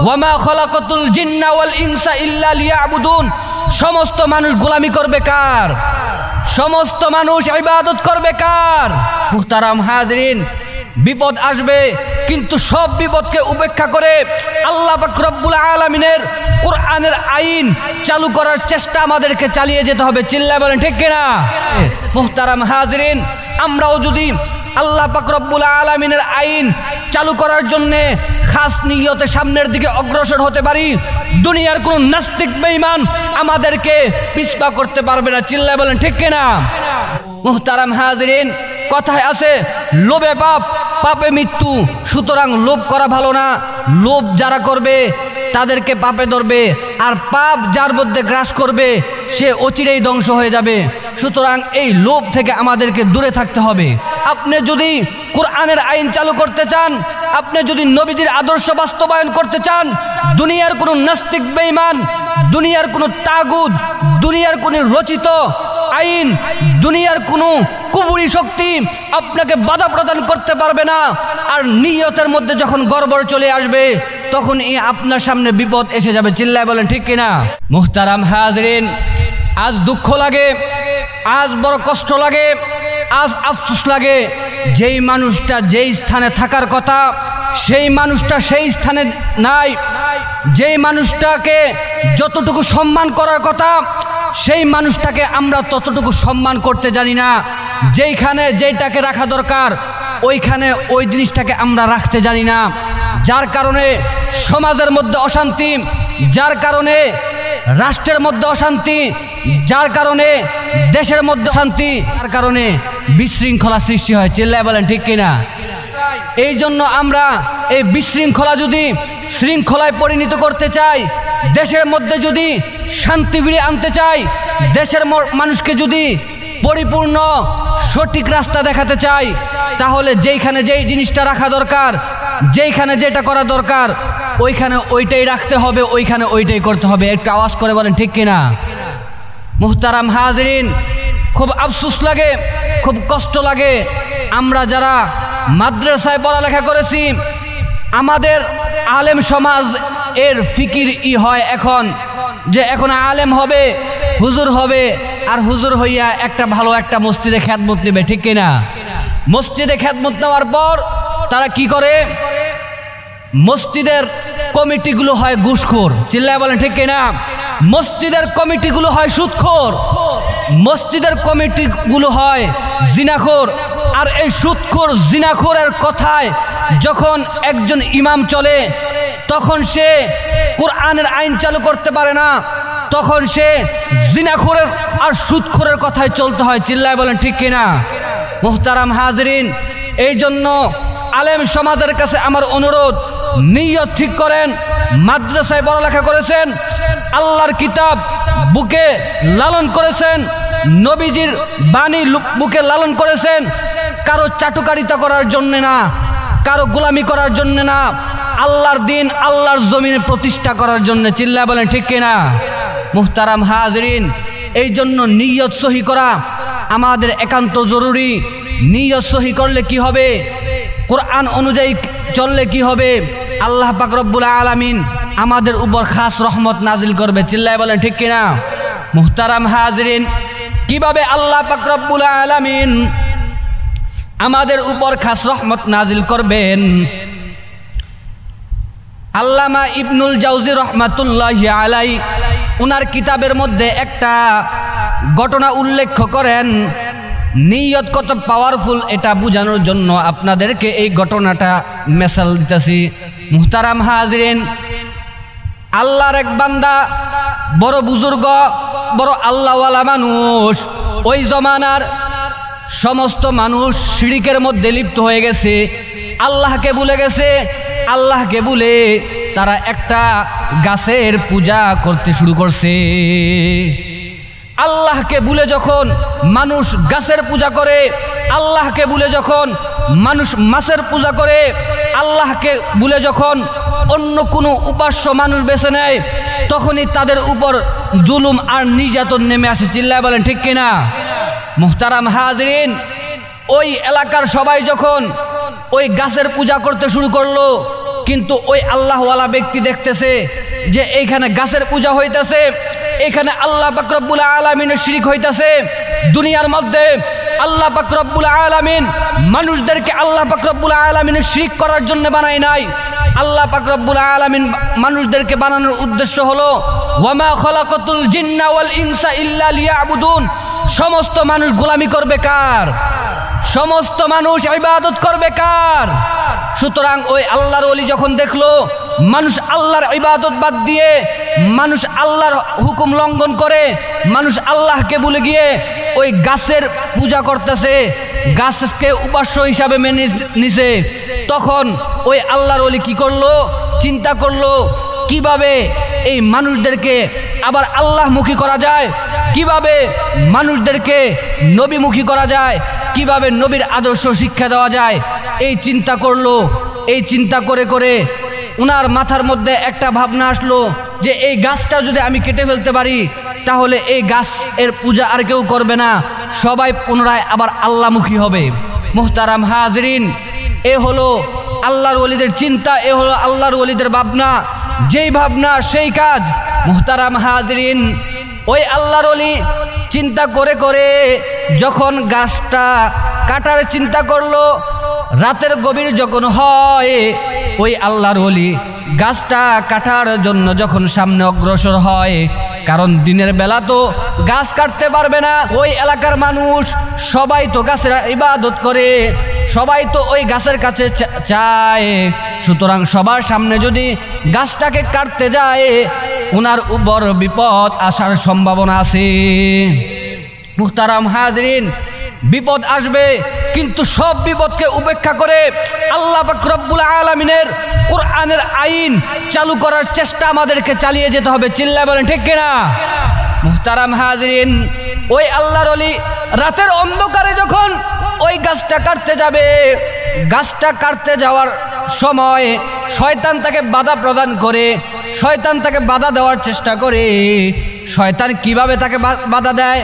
ওয়ামা খলাকাতুল জিন্না ওয়াল ইনসা ইল্লা লিয়াবুদুন। সমস্ত মানুষ গোলামি করবে কার? সমস্ত মানুষ ইবাদত করবে কার? মুহতারাম হাজরিন, বিপদ আসবে, কিন্তু সব বিপদকে উপেক্ষা করে আল্লাহ পাক রব্বুল আলামিনের কোরআনের আইন চালু করার চেষ্টা আমাদেরকে চালিয়ে যেতে হবে। চিল্লায় বলেন ঠিক কিনা? মুহতারাম হাজরিন, আমরাও যদি আল্লাহ পাক রব্বুল আলামিনের আইন চালু করার জন্যে খাস নিয়তে সামনের দিকে অগ্রসর হতে পারি, দুনিয়ার কোন নাস্তিক বেঈমান আমাদেরকে পিছপা করতে পারবে না। চিল্লায় বলেন ঠিক কিনা? মুহতারাম হাজরিন, কথায় আছে লোভে পাপ, পাপে মৃত্যু। সুতরাং লোভ করা ভালো না। লোভ যারা করবে তাদেরকে পাপে ধরবে, আর পাপ যার মধ্যে গ্রাস করবে সে অচিরেই ধ্বংস হয়ে যাবে। সুতরাং এই লোভ থেকে আমাদেরকে দূরে থাকতে হবে। আপনি যদি কোরআনের আইন চালু করতে চান, আপনি যদি নবীজির আদর্শ বাস্তবায়ন করতে চান, দুনিয়ার কোনো নাস্তিক বেঈমান, দুনিয়ার কোনো তাগুত, দুনিয়ার কোনো রচিত আইন, দুনিয়ার কোনো কুফরি শক্তি আপনাকে বাধা প্রদান করতে পারবে না। আর নিয়তের মধ্যে যখন গড়বড় চলে আসবে, তখন আপনার সামনে বিপদ এসে যাবে। চিল্লায় বলেন ঠিক কিনা? মুহতারাম হাজরিন, আজ দুঃখ লাগে, আজ বড় কষ্ট লাগে, আজ আফসোস লাগে, যেই মানুষটা যেই স্থানে থাকার কথা সেই মানুষটা সেই স্থানে নাই। যেই মানুষটাকে যতটুকু সম্মান করার কথা সেই মানুষটাকে আমরা ততটুকু সম্মান করতে জানি না। যেইখানে যেইটাকে রাখা দরকার ওইখানে ওই জিনিসটাকে আমরা রাখতে জানি না। যার কারণে সমাজের মধ্যে অশান্তি, যার কারণে রাষ্ট্রের মধ্যে অশান্তি, যার কারণে দেশের মধ্যে শান্তি, যার কারণে বিশৃঙ্খলা সৃষ্টি হয়। চিল্লায় বলেন ঠিক কিনা? এই জন্য আমরা এই বিশৃঙ্খলা যদি শৃঙ্খলায় পরিণত করতে চাই, দেশের মধ্যে যদি শান্তি ফিরিয়ে আনতে চাই, দেশের মানুষকে যদি পরিপূর্ণ সঠিক রাস্তা দেখাতে চাই, তাহলে যেইখানে যেই জিনিসটা রাখা দরকার, যেইখানে যেটা করা দরকার ওইখানে ওইটাই রাখতে হবে, ওইখানে ওইটাই করতে হবে। একটু আওয়াজ করে বলেন ঠিক কিনা? মুহতারাম হাজরিন, খুব আফসোস লাগে, খুব কষ্ট লাগে, আমরা যারা মাদ্রাসায় পড়ালেখা করেছি, আমাদের আলেম সমাজ এর ফিকির হয় এখন যে এখন আলেম হবে, হুজুর হবে, আর হুজুর হইয়া একটা ভালো একটা মসজিদে খেদমত নেবে। ঠিক কিনা? মসজিদে খেদমত নেওয়ার পর তারা কি করে? মসজিদের কমিটিগুলো হয় ঘুষখোর। চিল্লায় বলেন ঠিক কিনা? মসজিদের কমিটিগুলো হয় সুদখোর, মসজিদের কমিটিগুলো হয় জিনাখোর। আর এই সুদখোর জিনাখোরের কথায় যখন একজন ইমাম চলে, তখন সে কোরআনের আইন চালু করতে পারে না, তখন সে জিনাখোরের আর সুদখোরের কথায় চলতে হয়। চিল্লায় বলেন ঠিক কিনা? মুহতারাম হাজরিন, এই জন্য আলেম সমাজের কাছে আমার অনুরোধ, নিয়ত ঠিক করেন। মাদ্রাসায় পড়ালেখা করেছেন, আল্লাহর কিতাব বুকে লালন করেছেন, নবীজির বাণী বুকে লালন করেছেন, কারো চাটুকারিতা করার জন্য না, কারো গোলামি করার জন্য না, আল্লাহর দিন আল্লাহর জমিনে প্রতিষ্ঠা করার জন্য। চিল্লায় বলেন ঠিক কিনা? মুহতারাম হাজরিন, এই জন্য নিয়ত সহি করা আমাদের একান্ত জরুরি। নিয়ত সহি করলে কি হবে? কোরআন অনুযায়ী চললে কি হবে? আল্লাহ পাক রব্বুল আলামিন আমাদের উপর খাস রহমত নাজিল করবে। চিল্লায় বলেন ঠিক কিনা? মুহতারাম হাজরিন, কিভাবে আল্লাহ পাক রব্বুল আলামিন আমাদের উপর খাস রহমত নাজিল করবেন? আল্লামা ইবনুল জাওজি রহমাতুল্লাহি আলাইহি উনার কিতাবের মধ্যে একটা ঘটনা উল্লেখ করেন। নিয়ত কত পাওয়ারফুল এটা বোঝানোর জন্য আপনাদেরকে এই ঘটনাটা মেসাল দিতেছি। মুহতারাম হাজরিন, আল্লাহর এক বান্দা, বড় বুজুর্গ, বড় আল্লাহওয়ালা মানুষ। ওই জমানার সমস্ত মানুষ শিরকের মধ্যে লিপ্ত হয়ে গেছে, আল্লাহকে ভুলে গেছে। আল্লাহকে ভুলে তারা একটা গাছের পূজা করতে শুরু করছে। আল্লাহকে ভুলে যখন মানুষ গাছের পূজা করে, আল্লাহকে ভুলে যখন মানুষ মাছের পূজা করে, আল্লাহকে ভুলে যখন অন্য কোনো উপাস্য মানুষ বেছে নেয়, তখনই তাদের উপর জুলুম আর নির্যাতন নেমে আসে। চিল্লায় বলেন ঠিক কিনা? মুহতারাম হাজরিন, ওই এলাকার সবাই যখন ওই গাছের পূজা করতে শুরু করলো, কিন্তু ওই আল্লাহওয়ালা ব্যক্তি দেখতেছে যে এইখানে গাছের পূজা হইতেছে, এখানে আল্লাহ পাক রব্বুল আলামিনের শিরক হইতেছে। দুনিয়ার মধ্যে আল্লাহ পাক রব্বুল আলামিন মানুষদেরকে আল্লাহ পাক রব্বুল আলামিনের শিরক করার জন্য বানায় নাই। আল্লাহ পাক রব্বুল আলামিন মানুষদেরকে বানানোর উদ্দেশ্য হলো ওয়ামা খলাকাতুল জিন্না ওয়াল ইনসা ইল্লা লিয়াবুদুন। সমস্ত মানুষ গোলামি করবে কার? সমস্ত মানুষ ইবাদত করবে কার? সুতরাং ওই আল্লাহর ওলি যখন দেখলো মানুষ আল্লাহর ইবাদত বাদ দিয়ে, মানুষ আল্লাহর হুকুম লঙ্ঘন করে, মানুষ আল্লাহকে ভুলে গিয়ে ওই গাছের পূজা করতেছে, গাছকে উপাস্য হিসাবে মেনে নিছে, তখন ওই আল্লাহর ওলি কি করলো? চিন্তা করলো কিভাবে এই মানুষদেরকে আবার আল্লাহমুখী করা যায়, কিভাবে মানুষদেরকে নবীমুখী করা যায়, কিভাবে নবীর আদর্শ শিক্ষা দেওয়া যায়। এই চিন্তা করলো। এই চিন্তা করে করে উনার মাথার মধ্যে একটা ভাবনা আসলো যে এই গাছটা যদি আমি কেটে ফেলতে পারি তাহলে এই গাছ এর পূজা আর কেউ করবে না, সবাই পুনরায় আবার আল্লাহমুখী হবে। মুহতারাম হাজরিন, এ হলো আল্লাহর ওলিদের চিন্তা, এ হলো আল্লাহর ওলিদের ভাবনা। যেই ভাবনা সেই কাজ। মুহতারাম হাজরিন, ওই আল্লাহর ওলি চিন্তা করে করে যখন গাছটা কাটার চিন্তা করলো, রাতের গভীর যখন হয়, ওই আল্লাহর ওলি গাছটা কাটার জন্য যখন সামনে অগ্রসর হয়, কারণ দিনের বেলা তো গাছ কাটতে পারবে না, ওই এলাকার মানুষ সবাই তো গাছের ইবাদত করে, সবাই তো ওই গাছের কাছে চায়। সুতরাং সবার সামনে যদি গাছটাকে কাটতে যায় ওনার উপর বিপদ আসার সম্ভাবনা আছে। মুহতারাম হাজরিন, বিপদ আসবে, কিন্তু সব বিপদকে উপেক্ষা করে আল্লাহ পাক রব্বুল আলামিনের কোরআনের আইন চালু করার চেষ্টা আমাদেরকে চালিয়ে যেতে হবে। চিল্লায় বলেন ঠিক কিনা? মুহতারাম হাজরিন, ওই আল্লাহর ওলি রাতের অন্ধকারে যখন ওই গাছটা কাটতে যাবে, গাছটা কাটতে যাওয়ার সময় শয়তান তাকে বাধা প্রদান করে, শয়তান তাকে বাধা দেওয়ার চেষ্টা করে। শয়তান কিভাবে তাকে বাধা দেয়?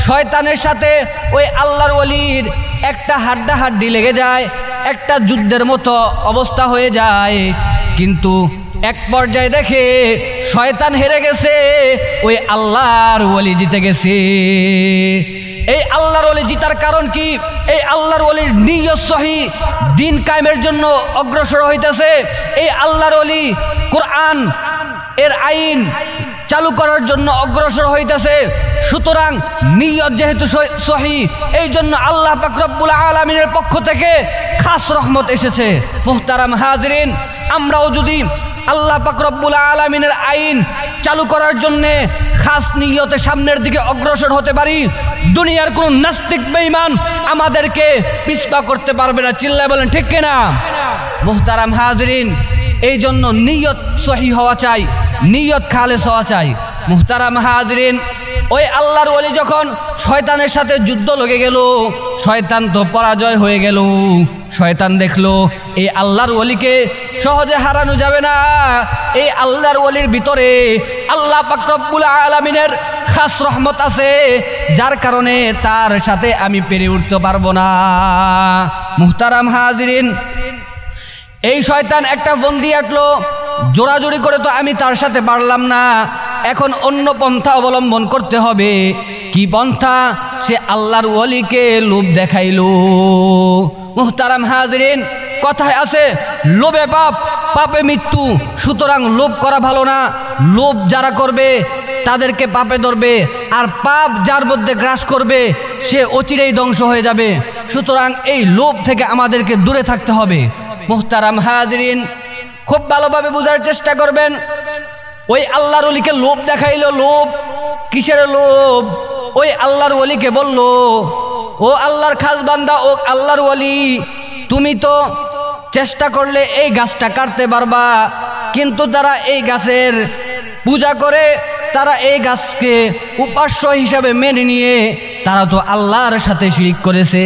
শয়তানের সাথে ওই আল্লাহর ওলির একটা হাড্ডাহাড্ডি লেগে যায়, একটা যুদ্ধের মতো অবস্থা হয়ে যায়। কিন্তু এক পর্যায়ে দেখে শয়তান হেরে গেছে, ওই আল্লাহর ওলি জিতে গেছে। এই আল্লাহর ওলি জিতার কারণ কি? এই আল্লাহর ওলির নিয়ত সহি, দিন কায়েমের জন্য অগ্রসর হইতেছে। এই আল্লাহর ওলি কোরআন এর আইন চালু করার জন্য অগ্রসর হইতেছে। সুতরাং নিয়ত যেহেতু সহি, এই জন্য আল্লাহ পাক রব্বুল আলামিনের পক্ষ থেকে খাস রহমত এসেছে। মুহতারাম হাজরিন, আমরাও যদি আল্লাহ পাক রব্বুল আলামিনের আইন চালু করার জন্যে খাস নিয়তে সামনের দিকে অগ্রসর হতে পারি, দুনিয়ার কোন নাস্তিক বেঈমান আমাদেরকে পিছপা করতে পারবে না। চিল্লায় বলেন ঠিক কিনা? মুহতারাম হাজরিন, এই জন্য নিয়ত সহি হওয়া চাই, নিয়ত খালেস হওয়া চাই। মুহতারাম হাজরিন, ওই আল্লাহর ওলি যখন শয়তানের সাথে যুদ্ধ লেগে গেল, শয়তান তো পরাজয় হয়ে গেল। শয়তান দেখলো এই আল্লাহর ওলিকে সহজে হারানো যাবে না, এই আল্লাহর ওলির ভিতরে আল্লাহ পাক রব্বুল আলামিনের খাস রহমত আছে, যার কারণে তার সাথে আমি পেরে উঠতে পারবো না। মুহতারাম হাজরিন, এই শয়তান একটা ফন্দি আঁটলো, জোরাজুরি করে তো আমি তার সাথে পারলাম না, এখন অন্য পন্থা অবলম্বন করতে হবে। কি পন্থা? সে আল্লাহর ওলিকে লোভ দেখাইলো। মুহতারাম হাজরিন, কথায় আছে লোভে পাপ, পাপে মৃত্যু। সুতরাং লোভ করা ভালো না। লোভ যারা করবে তাদেরকে পাপে ধরবে, আর পাপ যার মধ্যে গ্রাস করবে সে অচিরেই ধ্বংস হয়ে যাবে। সুতরাং এই লোভ থেকে আমাদেরকে দূরে থাকতে হবে। মুহতারাম হাজরিন, খুব ভালোভাবে বোঝার চেষ্টা করবেন। ওই আল্লাহর ওলিকে লোভ দেখাইলো। লোভ কিসের লোভ? ওই আল্লাহর ওলিকে বলল, ও আল্লাহর খাস বান্দা, ও আল্লাহর ওলি, তুমি তো চেষ্টা করলে এই গাছটা কাটতে পারবা, কিন্তু তারা এই গাছের পূজা করে, তারা এই গাছকে উপাস্য হিসাবে মেনে নিয়ে তারা তো আল্লাহর সাথে শিরক করেছে।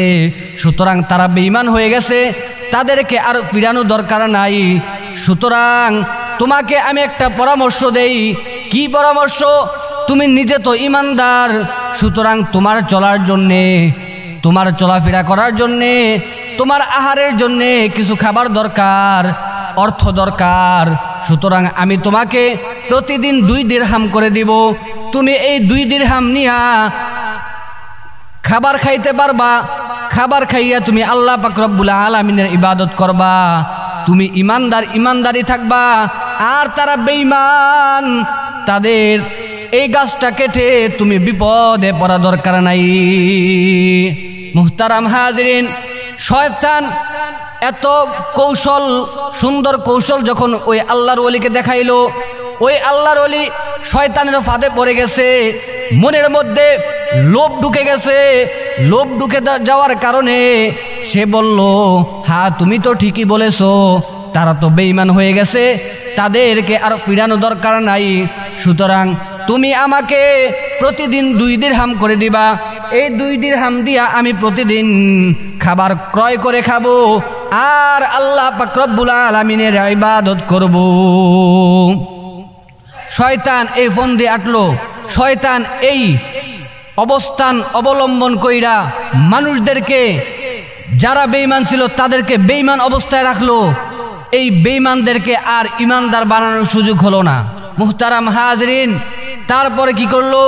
সুতরাং তারা বেঈমান হয়ে গেছে, তাদেরকে আর ফিরানো দরকার নাই। সুতরাং তোমাকে আমি একটা পরামর্শ দেই। কি পরামর্শ? তুমি নিজে তো ইমানদার, সুতরাং তোমার চলার জন্যে, তোমার চলাফেরা করার জন্যে, তোমার আহারের জন্যে কিছু খাবার দরকার। অর্থ দরকার, সুতরাং আমি তোমাকে প্রতিদিন 2 দিরহাম করে দিব। তুমি এই 2 দিরহাম নিয়া খাবার খাইতে পারবা, খাবার খাইয়া তুমি আল্লাহ পাক রব্বুল আলামিনের ইবাদত করবা। তুমি ইমানদারি থাকবা। আর তারা বেঈমান, তাদের এই গাছটা কেটে তুমি বিপদে পড়া দরকার নাই। মুহতারাম হাজিরিন, শয়তান এত কৌশল, সুন্দর কৌশল যখন ওই আল্লাহর ওলিকে দেখাইলো, ওই আল্লাহর ওলি শয়তানের ফাঁদে পড়ে গেছে। মনের মধ্যে লোভ ঢুকে গেছে। লোভ ঢুকে যাওয়ার কারণে সে বলল, হ্যাঁ তুমি তো ঠিকই বলেছো, তারা তো বেঈমান হয়ে গেছে, তাদেরকে আর ফিরানো দরকার নাই। সুতরাং তুমি আমাকে প্রতিদিন 2 দিরহাম করে দিবা। এই 2 দিরহাম দিয়া আমি প্রতিদিন খাবার ক্রয় করে খাবো আর আল্লাহ পাক রব্বুল আলামিনের ইবাদত করব। শয়তান এই ফন্দি আটলো। শয়তান এই অবস্থান অবলম্বন কইরা মানুষদেরকে, যারা বেঈমান ছিল তাদেরকে বেঈমান অবস্থায় রাখলো। এই বেঈমানদেরকে আর ইমানদার বানানোর সুযোগ হলো না। মুহতারাম হাজরিন, তারপরে কি করলো?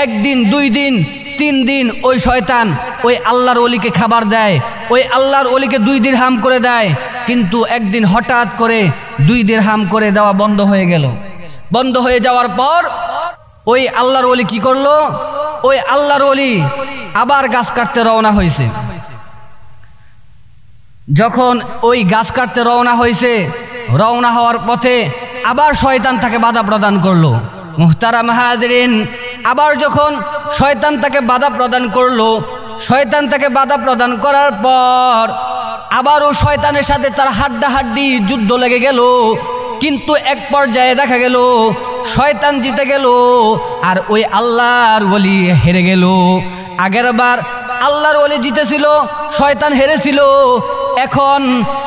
1 দিন, 2 দিন, 3 দিন ওই শয়তান ওই আল্লাহর ওলিকে খাবার দেয়, ওই আল্লাহর ওলিকে 2 দিরহাম করে দেয়। কিন্তু একদিন হঠাৎ করে 2 দিরহাম করে দেওয়া বন্ধ হয়ে গেল। বন্ধ হয়ে যাওয়ার পর ওই আল্লাহর ওলি কি করলো? ওই আল্লাহর ওলি আবার গাছ কাটতে রওনা হয়েছে। যখন ওই গাছ কাটতে রওনা হয়েছে, রওনা হওয়ার পথে আবার শয়তান তাকে বাধা প্রদান করলো। মুহতারাম হাজিরিন, আবার যখন শয়তান তাকে বাধা প্রদান করলো, শয়তান তাকে বাধা প্রদান করার পর আবারও শয়তানের সাথে তার হাড্ডাহাড্ডি যুদ্ধ লেগে গেল। কিন্তু এক পর্যায়ে দেখা গেল শয়তান জিতে গেল আর ওই আল্লাহর ওলি হেরে গেল। আগের বার আল্লাহর ওলি জিতেছিল, শয়তান হেরেছিল। এখন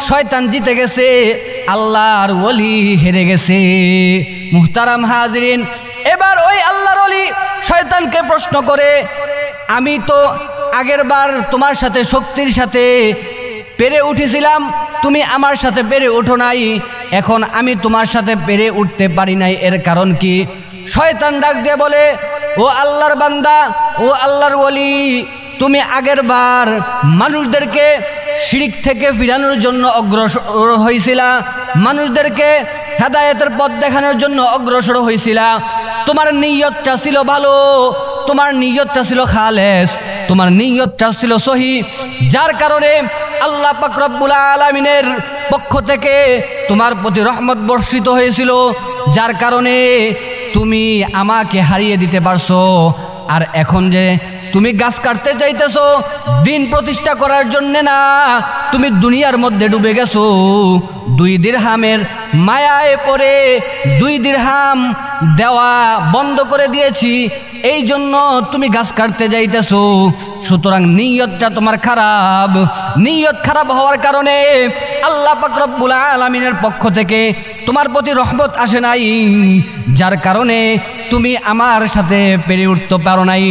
শয়তান জিতে গেছে, আল্লাহর ওলি হেরে গেছে। মুহতারাম হাজিরিন, এবার ওই আল্লাহর ওলি শয়তানকে প্রশ্ন করে, আমি তো আগের বার তোমার সাথে শক্তির সাথে পেরে উঠেছিলাম, তুমি আমার সাথে পেরে ওঠো নাই, এখন আমি তোমার সাথে পেরে উঠতে পারি নাই, এর কারণ কি? শয়তান ডাক দিয়ে বলে, ও আল্লাহর বান্দা, ও আল্লাহর ওলি, তুমি আগের বার মানুষদেরকে শিরক থেকে ফিরানোর জন্য অগ্রসর হয়েছিলা, মানুষদেরকে হেদায়েতের পথ দেখানোর জন্য অগ্রসর হয়েছিলা। তোমার নিয়তটা ছিল ভালো, তোমার নিয়তটা ছিল খালেস, তোমার নিয়তটা ছিল সহি, যার কারণে আল্লাহ পাক রব্বুল আলামিনের পক্ষ থেকে তোমার প্রতি রহমত বর্ষিত হয়েছিল, যার কারণে তুমি আমাকে হারিয়ে দিতে পারছো। আর এখন যে তুমি গাছ কাটতে চাইতেছো দিন প্রতিষ্ঠা করার জন্য না, তুমি দুনিয়ার মধ্যে ডুবে গেছো। 2 দিরহামের মায়ায় পড়ে 2 দিরহাম দেওয়া বন্ধ করে দিয়েছি, এই জন্য তুমি গাছ কাটতে যাইতেছো। সুতরাং নিয়তটা তোমার খারাপ। নিয়ত খারাপ হওয়ার কারণে আল্লাহ পাক রব্বুল আলামিনের পক্ষ থেকে তোমার প্রতি রহমত আসে নাই, যার কারণে তুমি আমার সাথে পেরে উঠতে পারো নাই।